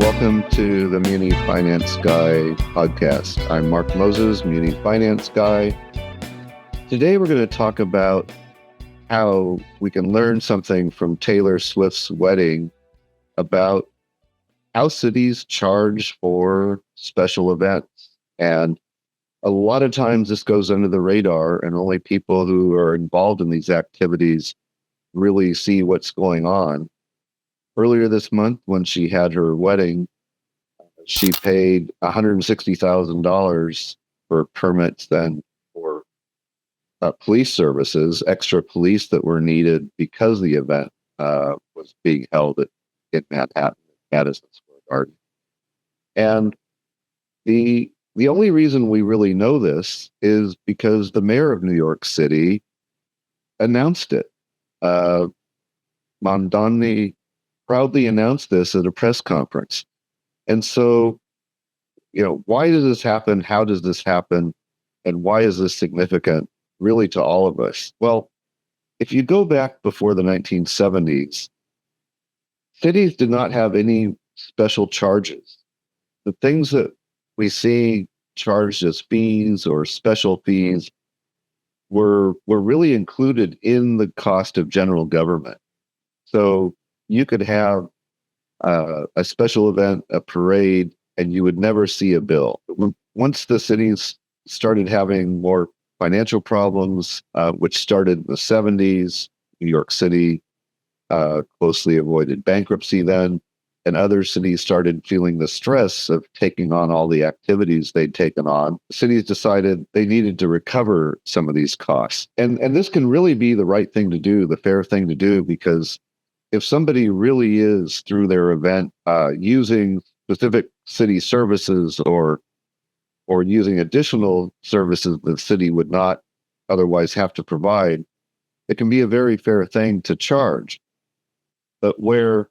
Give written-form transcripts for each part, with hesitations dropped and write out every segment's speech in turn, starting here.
welcome to the Muni Finance Guy podcast. I'm Mark Moses, Muni Finance Guy. Today we're going to talk about how we can learn something from Taylor Swift's wedding about how cities charge for special events. And a lot of times this goes under the radar and only people who are involved in these activities really see what's going on. Earlier this month, when she had her wedding, she paid $160,000 for permits then for police services, extra police that were needed because the event was being held in Manhattan, Madison Square Garden. And the only reason we really know this is because the mayor of New York City announced it. Mamdani proudly announced this at a press conference. And so, why does this happen? How does this happen? And why is this significant really to all of us? Well, if you go back before the 1970s, cities did not have any special charges. The things that we see charged as fees or special fees were really included in the cost of general government. So you could have a special event, a parade, and you would never see a bill. Once the cities started having more financial problems, which started in the 70s, New York City closely avoided bankruptcy then, and other cities started feeling the stress of taking on all the activities they'd taken on. Cities decided they needed to recover some of these costs. And this can really be the right thing to do, the fair thing to do, because if somebody really is, through their event, using specific city services or using additional services the city would not otherwise have to provide, it can be a very fair thing to charge. But where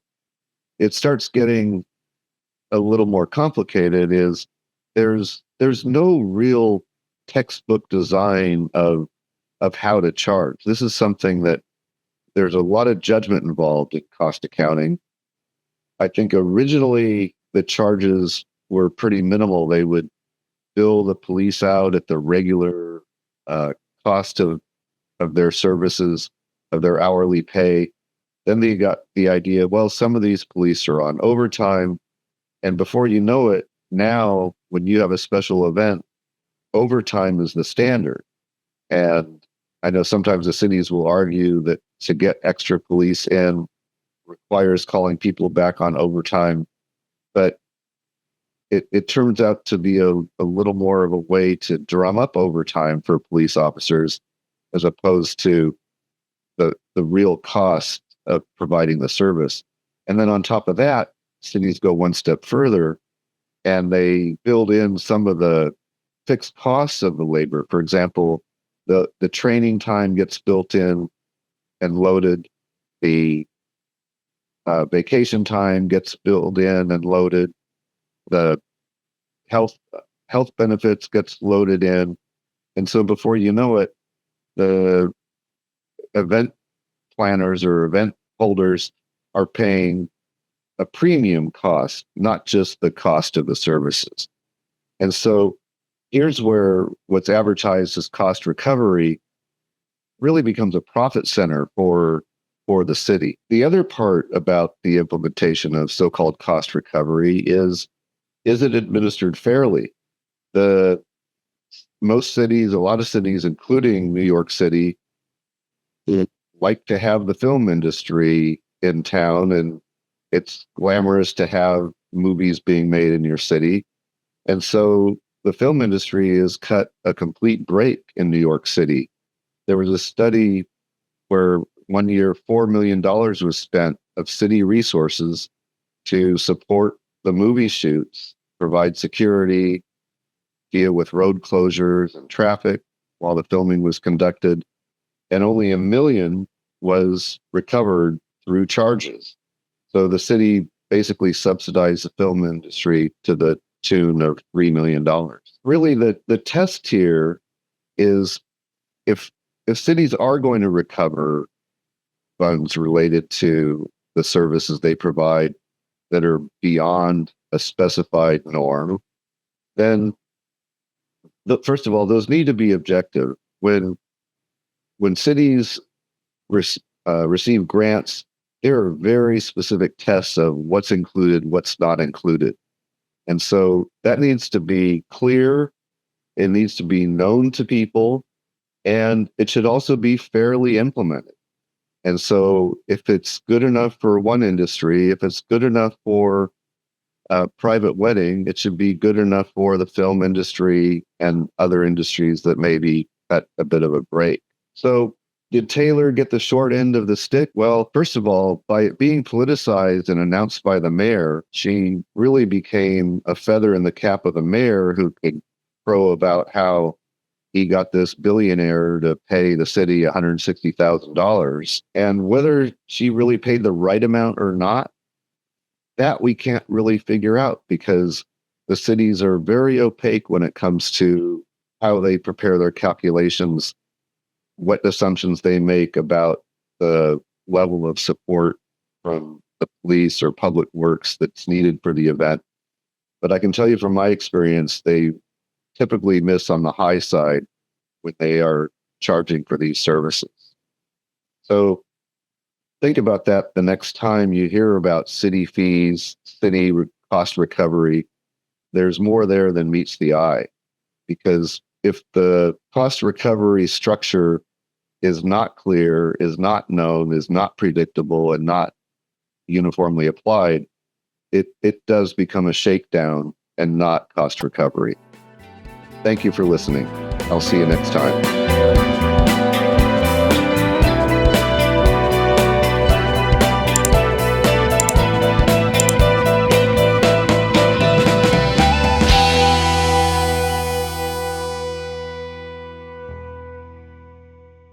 it starts getting a little more complicated is there's no real textbook design of how to charge. This is something that there's a lot of judgment involved in cost accounting. I think originally the charges were pretty minimal. They would bill the police out at the regular cost of their services, of their hourly pay. Then they got the idea, well, some of these police are on overtime. And before you know it, now when you have a special event, overtime is the standard. And I know sometimes the cities will argue that to get extra police in requires calling people back on overtime. But it turns out to be a little more of a way to drum up overtime for police officers as opposed to the real cost of providing the service. And then on top of that, cities go one step further and they build in some of the fixed costs of the labor. For example, the training time gets built in and loaded. The vacation time gets built in and loaded. The health benefits gets loaded in. And so before you know it, the event planners or event holders are paying a premium cost, not just the cost of the services. And so here's where what's advertised as cost recovery really becomes a profit center for the city. The other part about the implementation of so-called cost recovery is it administered fairly? Most cities, a lot of cities, including New York City, like to have the film industry in town, and it's glamorous to have movies being made in your city. And so the film industry has cut a complete break in New York City. There was a study where one year $4 million was spent of city resources to support the movie shoots, provide security, deal with road closures and traffic while the filming was conducted. And only $1 million was recovered through charges. So the city basically subsidized the film industry to the tune of $3 million. Really, the test here is if cities are going to recover funds related to the services they provide that are beyond a specified norm, then first of all, those need to be objective. When cities receive grants, there are very specific tests of what's included, what's not included. And so that needs to be clear. It needs to be known to people, and it should also be fairly implemented. And so if it's good enough for one industry, if it's good enough for a private wedding, it should be good enough for the film industry and other industries that maybe got a bit of a break. So did Taylor get the short end of the stick? Well, first of all, by it being politicized and announced by the mayor, she really became a feather in the cap of the mayor, who could crow about how he got this billionaire to pay the city $160,000. And whether she really paid the right amount or not, that we can't really figure out, because the cities are very opaque when it comes to how they prepare their calculations, what assumptions they make about the level of support from the police or public works that's needed for the event. But I can tell you from my experience, they typically miss on the high side when they are charging for these services. So think about that the next time you hear about city fees, cost recovery. There's more there than meets the eye, because if the cost recovery structure is not clear, is not known, is not predictable, and not uniformly applied, it does become a shakedown and not cost recovery. Thank you for listening. I'll see you next time.